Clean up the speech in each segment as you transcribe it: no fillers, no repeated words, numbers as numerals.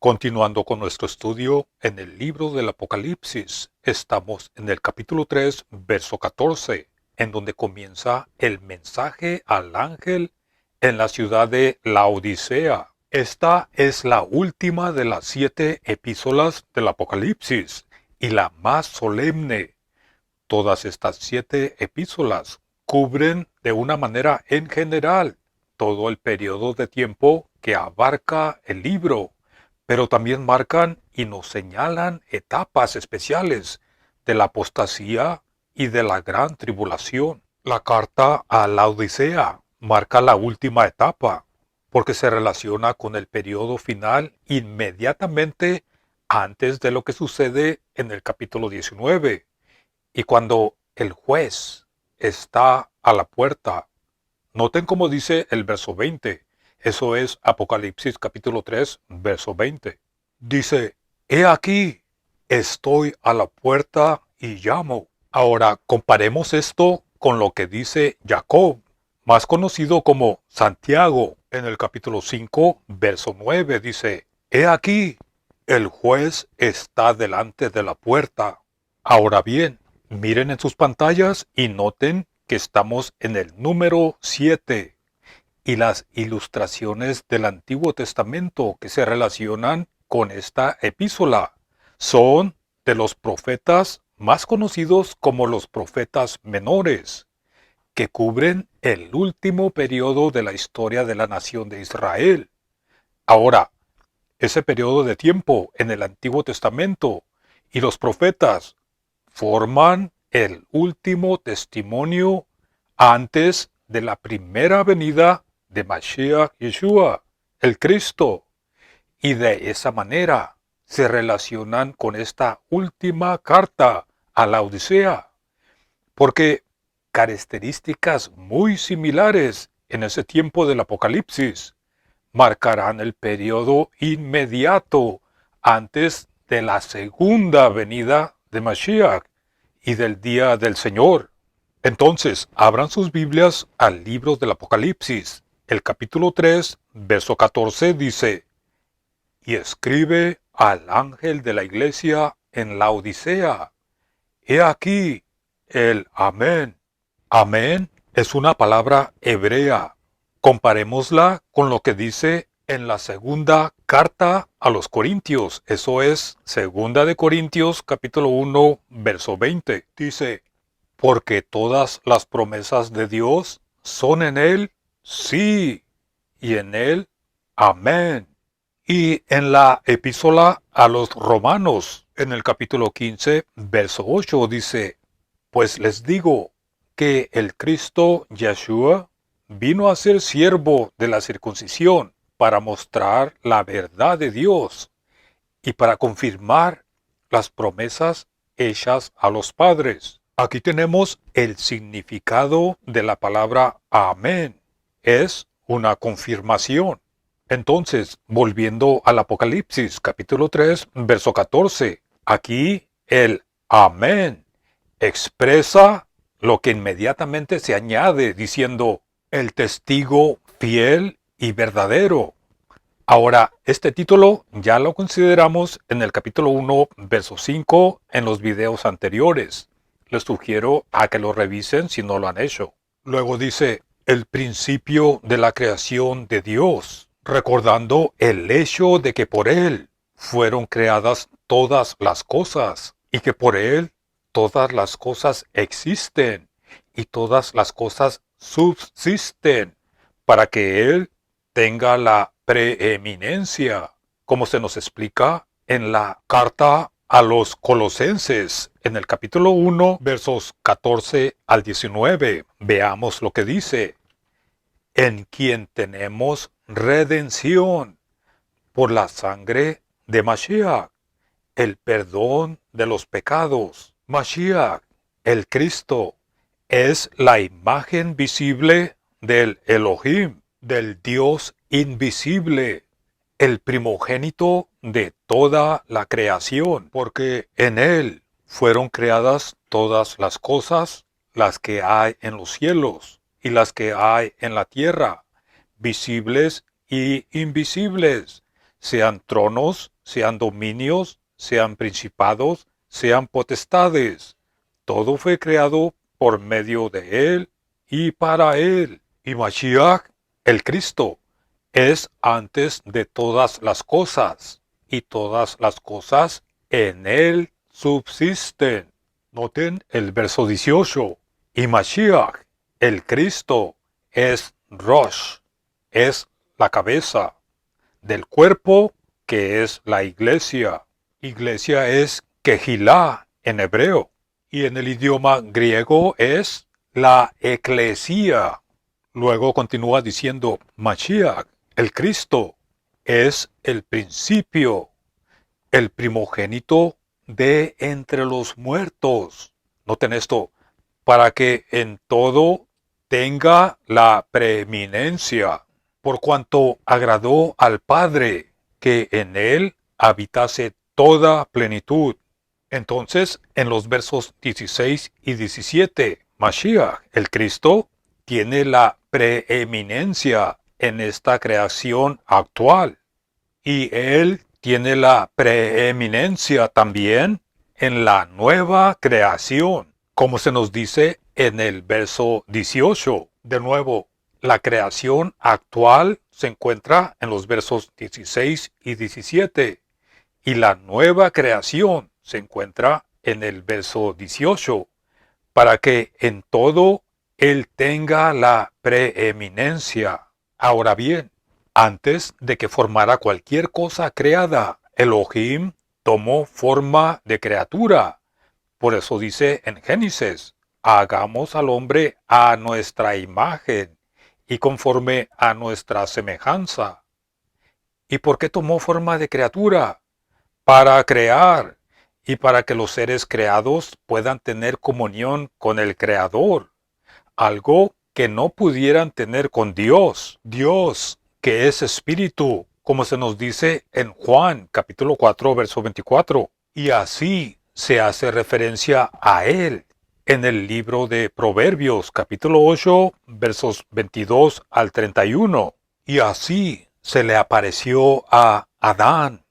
Continuando con nuestro estudio en el libro del Apocalipsis, estamos en el capítulo 3, verso 14, en donde comienza el mensaje al ángel en la ciudad de Laodicea. Esta es la última de las 7 epístolas del Apocalipsis y la más solemne. Todas estas 7 epístolas cubren de una manera en general todo el periodo de tiempo que abarca el libro, pero también marcan y nos señalan etapas especiales de la apostasía y de la gran tribulación. La carta a la Odisea marca la última etapa, porque se relaciona con el periodo final inmediatamente antes de lo que sucede en el capítulo 19. Y cuando el juez está a la puerta, noten cómo dice el verso 20. Eso es Apocalipsis capítulo 3, verso 20. Dice, he aquí, estoy a la puerta y llamo. Ahora comparemos esto con lo que dice Jacob, más conocido como Santiago. En el capítulo 5, verso 9 dice, he aquí, el juez está delante de la puerta. Ahora bien, miren en sus pantallas y noten que estamos en el número 7 y las ilustraciones del Antiguo Testamento que se relacionan con esta epístola son de los profetas más conocidos como los profetas menores, que cubren el último periodo de la historia de la nación de Israel. Ahora, ese periodo de tiempo en el Antiguo Testamento y los profetas forman el último testimonio antes de la primera venida de Mashiach Yeshua, el Cristo, y de esa manera se relacionan con esta última carta a la Odisea, porque características muy similares en ese tiempo del Apocalipsis marcarán el periodo inmediato antes de la segunda venida de Mashiach y del día del Señor. Entonces, abran sus Biblias al libro del Apocalipsis. El capítulo 3, verso 14 dice, y escribe al ángel de la iglesia en la Odisea, he aquí el Amén. Amén es una palabra hebrea. Comparémosla con lo que dice en la segunda carta a los Corintios. Eso es segunda de Corintios capítulo 1 verso 20. Dice, porque todas las promesas de Dios son en Él sí y en Él amén. Y en la epístola a los Romanos, en el capítulo 15 verso 8 dice, pues les digo que el Cristo Yeshua vino a ser siervo de la circuncisión para mostrar la verdad de Dios y para confirmar las promesas hechas a los padres. Aquí tenemos el significado de la palabra amén. Es una confirmación. Entonces, volviendo al Apocalipsis capítulo 3, verso 14, aquí el amén expresa lo que inmediatamente se añade diciendo el testigo fiel y verdadero. Ahora, este título ya lo consideramos en el capítulo 1, verso 5 en los videos anteriores. Les sugiero a que lo revisen si no lo han hecho. Luego dice, el principio de la creación de Dios, recordando el hecho de que por Él fueron creadas todas las cosas y que por Él todas las cosas existen y todas las cosas subsisten para que Él tenga la preeminencia, como se nos explica en la carta a los Colosenses, en el capítulo 1, versos 14 al 19. Veamos lo que dice. En quien tenemos redención por la sangre de Mashiach, el perdón de los pecados. Mashiach, el Cristo, es la imagen visible del Elohim, del Dios invisible, el primogénito de toda la creación, porque en Él fueron creadas todas las cosas, las que hay en los cielos y las que hay en la tierra, visibles y invisibles, sean tronos, sean dominios, sean principados, sean potestades. Todo fue creado por medio de Él y para Él. Y Mashiach, el Cristo, es antes de todas las cosas, y todas las cosas en Él subsisten. Noten el verso 18. Y Mashiach, el Cristo, es Rosh, es la cabeza del cuerpo que es la iglesia. Iglesia es Kehilá en hebreo, y en el idioma griego es la eclesia. Luego continúa diciendo, Mashiach, el Cristo, es el principio, el primogénito de entre los muertos. Noten esto, para que en todo tenga la preeminencia, por cuanto agradó al Padre que en él habitase toda plenitud. Entonces, en los versos 16 y 17, Mashiach, el Cristo, tiene la preeminencia en esta creación actual. Y Él tiene la preeminencia también en la nueva creación, como se nos dice en el verso 18. De nuevo, la creación actual se encuentra en los versos 16 y 17, y la nueva creación se encuentra en el verso 18, para que en todo Él tenga la preeminencia. Ahora bien, antes de que formara cualquier cosa creada, Elohim tomó forma de criatura. Por eso dice en Génesis, hagamos al hombre a nuestra imagen y conforme a nuestra semejanza. ¿Y por qué tomó forma de criatura? Para crear y para que los seres creados puedan tener comunión con el Creador, algo que no pudieran tener con Dios. Dios, que es espíritu, como se nos dice en Juan capítulo 4, verso 24. Y así se hace referencia a Él en el libro de Proverbios capítulo 8, versos 22 al 31. Y así se le apareció a Adán,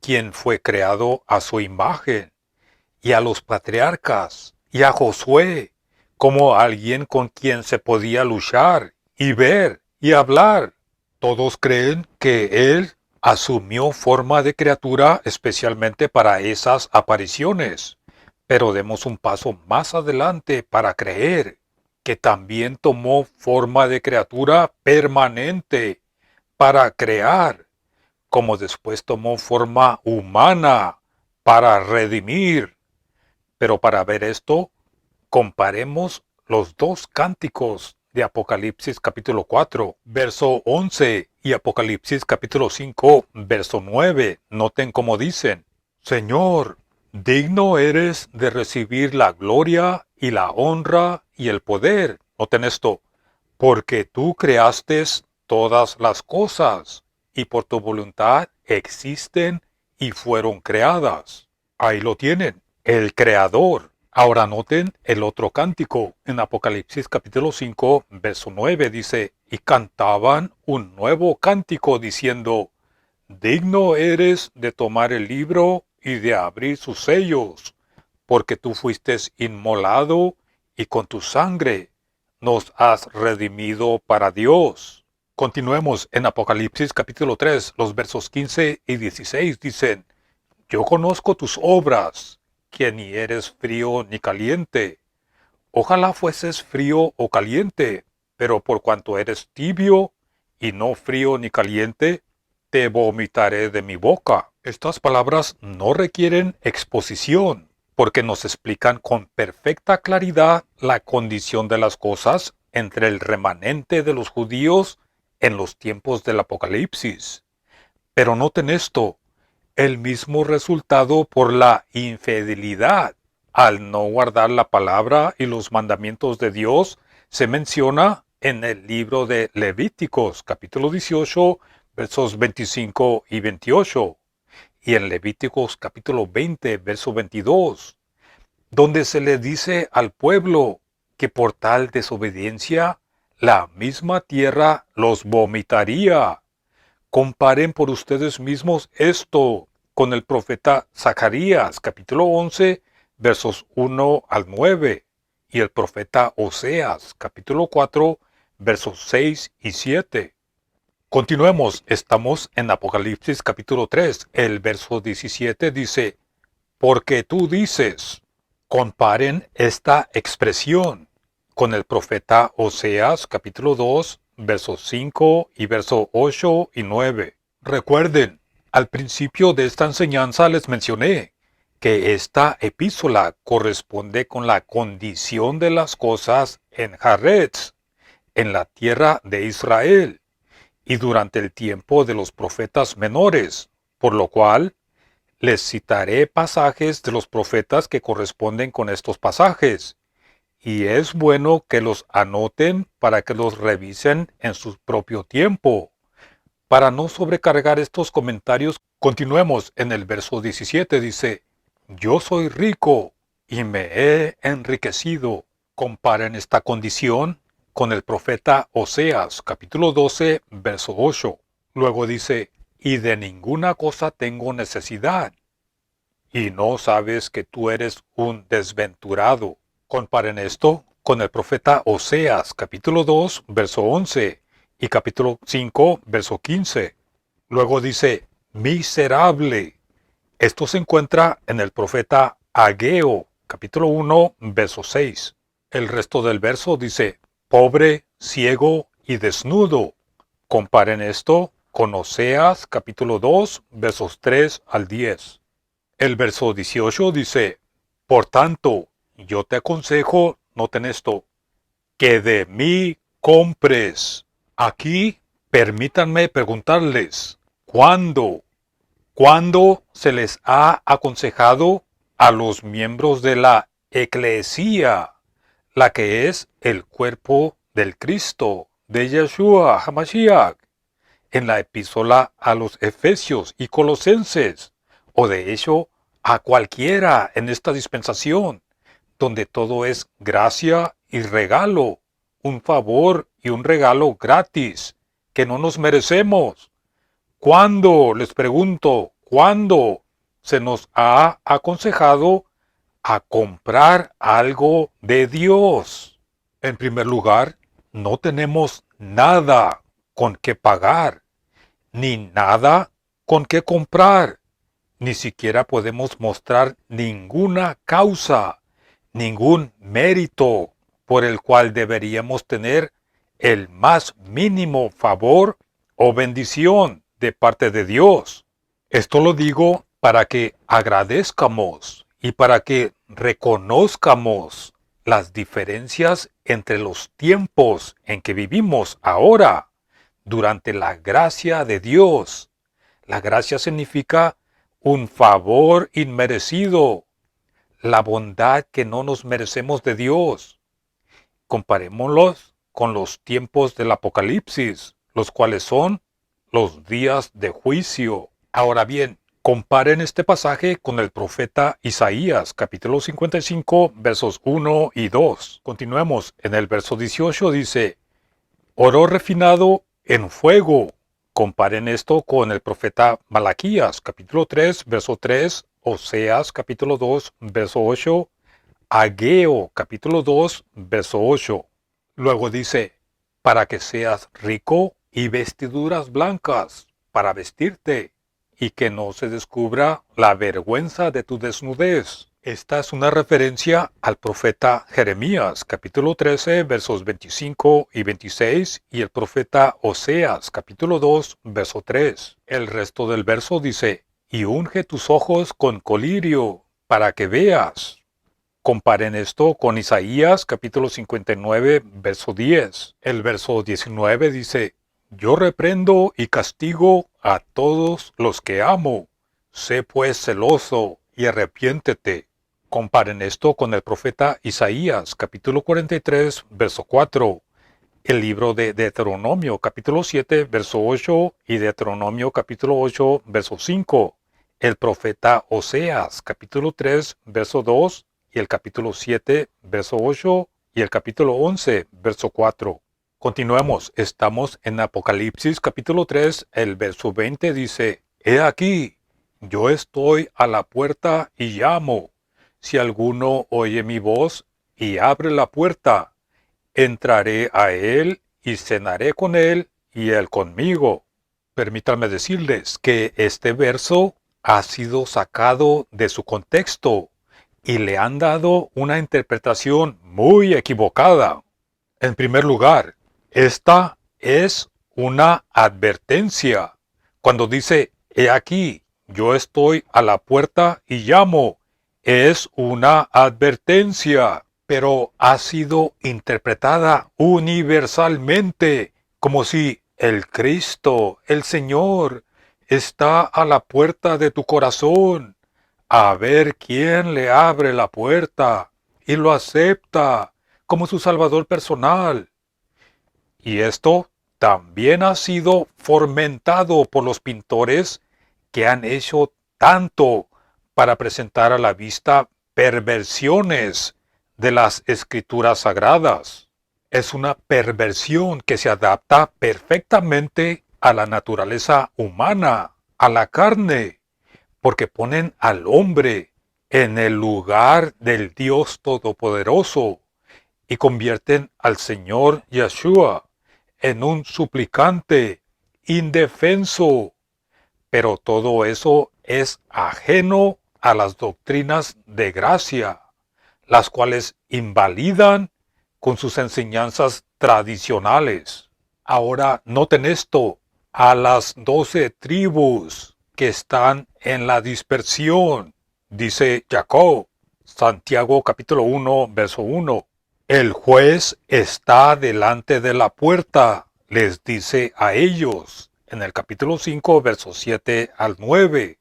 quien fue creado a su imagen, y a los patriarcas, y a Josué, como alguien con quien se podía luchar, y ver, y hablar. Todos creen que Él asumió forma de criatura especialmente para esas apariciones, pero demos un paso más adelante para creer que también tomó forma de criatura permanente para crear, como después tomó forma humana para redimir. Pero para ver esto, comparemos los dos cánticos de Apocalipsis capítulo 4, verso 11 y Apocalipsis capítulo 5, verso 9. Noten cómo dicen, Señor, digno eres de recibir la gloria y la honra y el poder. Noten esto, porque tú creaste todas las cosas y por tu voluntad existen y fueron creadas. Ahí lo tienen, el Creador. Ahora noten el otro cántico. En Apocalipsis capítulo 5, verso 9 dice, y cantaban un nuevo cántico diciendo, digno eres de tomar el libro y de abrir sus sellos, porque tú fuiste inmolado y con tu sangre nos has redimido para Dios. Continuemos en Apocalipsis capítulo 3, los versos 15 y 16 dicen, yo conozco tus obras, que ni eres frío ni caliente. Ojalá fueses frío o caliente, pero por cuanto eres tibio y no frío ni caliente, te vomitaré de mi boca. Estas palabras no requieren exposición, porque nos explican con perfecta claridad la condición de las cosas entre el remanente de los judíos en los tiempos del Apocalipsis. Pero noten esto, el mismo resultado por la infidelidad al no guardar la palabra y los mandamientos de Dios se menciona en el libro de Levíticos, capítulo 18, versos 25 y 28, y en Levíticos capítulo 20, verso 22, donde se le dice al pueblo que por tal desobediencia la misma tierra los vomitaría, Comparen por ustedes mismos esto con el profeta Zacarías, capítulo 11, versos 1 al 9, y el profeta Oseas, capítulo 4, versos 6 y 7. Continuemos, estamos en Apocalipsis capítulo 3, el verso 17 dice, porque tú dices, comparen esta expresión con el profeta Oseas capítulo 2, versos 5 y verso 8 y 9. Recuerden, al principio de esta enseñanza les mencioné que esta epístola corresponde con la condición de las cosas en Jarretz, en la tierra de Israel, y durante el tiempo de los profetas menores, por lo cual les citaré pasajes de los profetas que corresponden con estos pasajes, y es bueno que los anoten para que los revisen en su propio tiempo. Para no sobrecargar estos comentarios, continuemos en el verso 17, dice, yo soy rico y me he enriquecido. Comparen esta condición con el profeta Oseas, capítulo 12, verso 8. Luego dice, y de ninguna cosa tengo necesidad, y no sabes que tú eres un desventurado. Comparen esto con el profeta Oseas, capítulo 2, verso 11, y capítulo 5, verso 15. Luego dice, miserable. Esto se encuentra en el profeta Ageo, capítulo 1, verso 6. El resto del verso dice, pobre, ciego y desnudo. Comparen esto con Oseas, capítulo 2, versos 3 al 10. El verso 18 dice, por tanto, yo te aconsejo, noten esto, que de mí compres. Aquí, permítanme preguntarles, ¿cuándo? ¿Cuándo se les ha aconsejado a los miembros de la eclesía, la que es el cuerpo del Cristo, de Yeshua HaMashiach, en la epístola a los Efesios y Colosenses, o de hecho a cualquiera en esta dispensación, donde todo es gracia y regalo, un favor y un regalo gratis, que no nos merecemos? ¿Cuándo, les pregunto, cuándo se nos ha aconsejado a comprar algo de Dios? En primer lugar, no tenemos nada con qué pagar, ni nada con qué comprar. Ni siquiera podemos mostrar ninguna causa, ningún mérito por el cual deberíamos tener el más mínimo favor o bendición de parte de Dios. Esto lo digo para que agradezcamos y para que reconozcamos las diferencias entre los tiempos en que vivimos ahora, durante la gracia de Dios. La gracia significa un favor inmerecido, la bondad que no nos merecemos de Dios. Comparémoslos con los tiempos del Apocalipsis, los cuales son los días de juicio. Ahora bien, comparen este pasaje con el profeta Isaías, capítulo 55, versos 1 y 2. Continuemos. En el verso 18 dice, oro refinado en fuego. Comparen esto con el profeta Malaquías, capítulo 3, verso 3, Oseas, capítulo 2, verso 8, Ageo, capítulo 2, verso 8. Luego dice, para que seas rico y vestiduras blancas, para vestirte, y que no se descubra la vergüenza de tu desnudez. Esta es una referencia al profeta Jeremías, capítulo 13, versos 25 y 26, y el profeta Oseas, capítulo 2, verso 3. El resto del verso dice, y unge tus ojos con colirio, para que veas. Comparen esto con Isaías, capítulo 59, verso 10. El verso 19 dice, yo reprendo y castigo a todos los que amo. Sé pues celoso y arrepiéntete. Comparen esto con el profeta Isaías, capítulo 43, verso 4, el libro de Deuteronomio, capítulo 7, verso 8, y Deuteronomio, capítulo 8, verso 5, el profeta Oseas, capítulo 3, verso 2, y el capítulo 7, verso 8, y el capítulo 11, verso 4. Continuemos, estamos en Apocalipsis capítulo 3, el verso 20 dice, He aquí, yo estoy a la puerta y llamo. Si alguno oye mi voz y abre la puerta, entraré a él y cenaré con él y él conmigo. Permítanme decirles que este verso ha sido sacado de su contexto y le han dado una interpretación muy equivocada. En primer lugar, esta es una advertencia. Cuando dice, he aquí, yo estoy a la puerta y llamo, es una advertencia, pero ha sido interpretada universalmente, como si el Cristo, el Señor, está a la puerta de tu corazón, a ver quién le abre la puerta y lo acepta como su Salvador personal. Y esto también ha sido fomentado por los pintores que han hecho tanto para presentar a la vista perversiones de las escrituras sagradas. Es una perversión que se adapta perfectamente a la naturaleza humana, a la carne, porque ponen al hombre en el lugar del Dios Todopoderoso y convierten al Señor Yeshua en un suplicante indefenso. Pero todo eso es ajeno a las doctrinas de gracia, las cuales invalidan con sus enseñanzas tradicionales. Ahora noten esto, a las 12 tribus que están en la dispersión, dice Jacob, Santiago capítulo 1, verso 1. El juez está delante de la puerta, les dice a ellos, en el capítulo 5, versos 7 al 9,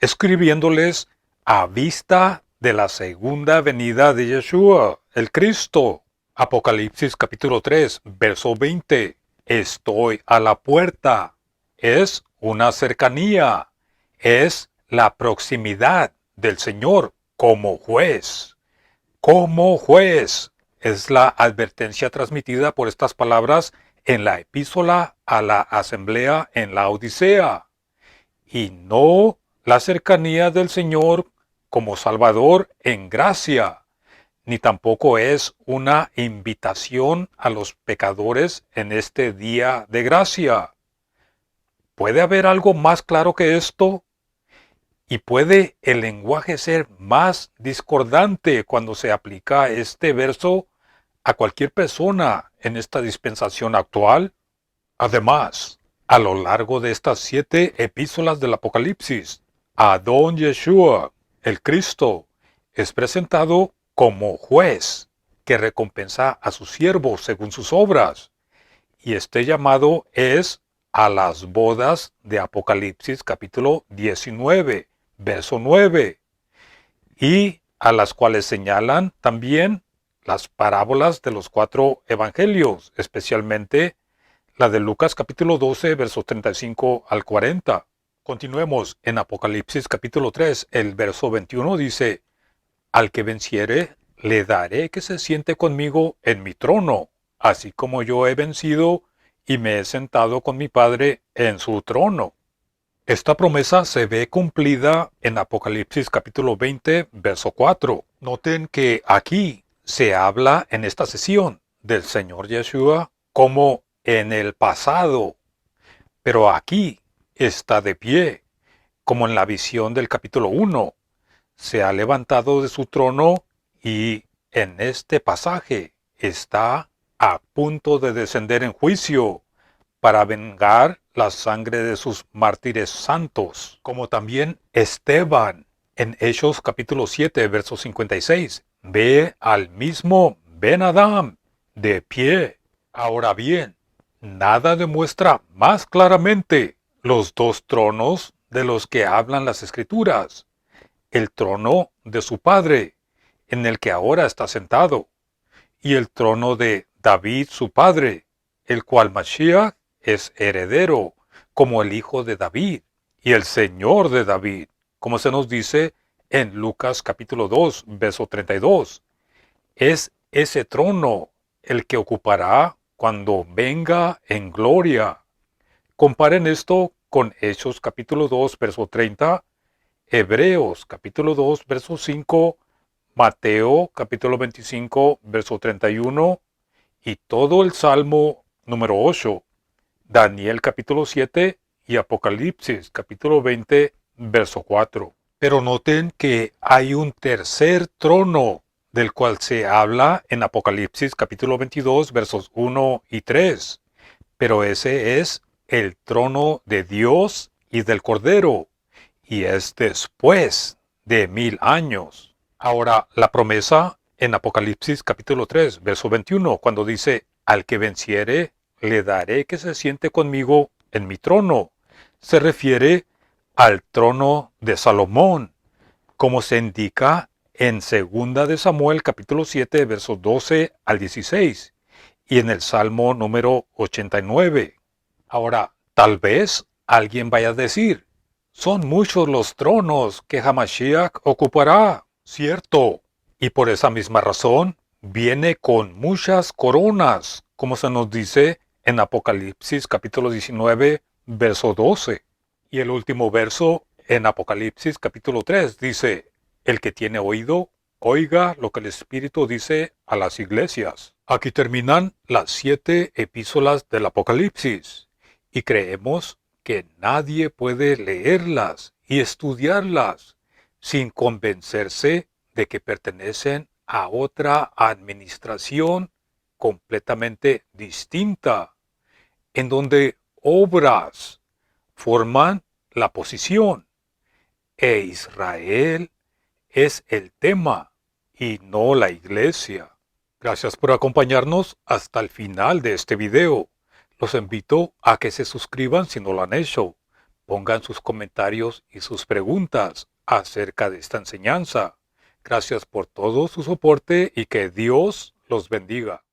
escribiéndoles a vista de la segunda venida de Yeshua, el Cristo. Apocalipsis capítulo 3, verso 20, estoy a la puerta. Es una cercanía, es la proximidad del Señor como juez. Como juez. Es la advertencia transmitida por estas palabras en la epístola a la asamblea en la Odisea, y no la cercanía del Señor como Salvador en gracia, ni tampoco es una invitación a los pecadores en este día de gracia. ¿Puede haber algo más claro que esto? ¿Y puede el lenguaje ser más discordante cuando se aplica este verso a cualquier persona en esta dispensación actual? Además, a lo largo de estas 7 epístolas del Apocalipsis, Adón Yeshua, el Cristo, es presentado como juez que recompensa a sus siervos según sus obras. Y este llamado es a las bodas de Apocalipsis capítulo 19, verso 9, y a las cuales señalan también las parábolas de los 4 evangelios, especialmente la de Lucas capítulo 12, versos 35 al 40. Continuemos en Apocalipsis capítulo 3, el verso 21 dice, Al que venciere, le daré que se siente conmigo en mi trono, así como yo he vencido y me he sentado con mi Padre en su trono. Esta promesa se ve cumplida en Apocalipsis capítulo 20, verso 4. Noten que aquí se habla en esta sesión del Señor Yeshua como en el pasado, pero aquí está de pie, como en la visión del capítulo 1. Se ha levantado de su trono y en este pasaje está a punto de descender en juicio para vengar la sangre de sus mártires santos, como también Esteban en Hechos capítulo 7, verso 56. Ve al mismo Ben Adam de pie. Ahora bien, nada demuestra más claramente los 2 tronos de los que hablan las Escrituras. El trono de su padre, en el que ahora está sentado, y el trono de David su padre, el cual Mashiach es heredero, como el hijo de David, y el Señor de David, como se nos dice en Lucas capítulo 2, verso 32. Es ese trono el que ocupará cuando venga en gloria. Comparen esto con Hechos capítulo 2, verso 30, Hebreos capítulo 2, verso 5, Mateo capítulo 25, verso 31 y todo el Salmo número 8, Daniel capítulo 7 y Apocalipsis capítulo 20, verso 4. Pero noten que hay un tercer trono del cual se habla en Apocalipsis capítulo 22, versos 1 y 3. Pero ese es el trono de Dios y del Cordero, y es después de 1000 años. Ahora, la promesa en Apocalipsis capítulo 3, verso 21, cuando dice, al que venciere, le daré que se siente conmigo en mi trono, se refiere al trono de Salomón, como se indica en 2 de Samuel capítulo 7, versos 12 al 16, y en el Salmo número 89. Ahora, tal vez alguien vaya a decir, son muchos los tronos que Hamashiach ocupará, ¿cierto? Y por esa misma razón, viene con muchas coronas, como se nos dice en Apocalipsis capítulo 19, verso 12. Y el último verso en Apocalipsis capítulo 3 dice, el que tiene oído, oiga lo que el Espíritu dice a las iglesias. Aquí terminan las 7 epístolas del Apocalipsis y creemos que nadie puede leerlas y estudiarlas sin convencerse de que pertenecen a otra administración completamente distinta, en donde obras forman la posición e Israel es el tema y no la iglesia. Gracias por acompañarnos hasta el final de este video. Los invito a que se suscriban si no lo han hecho. Pongan sus comentarios y sus preguntas acerca de esta enseñanza. Gracias por todo su soporte y que Dios los bendiga.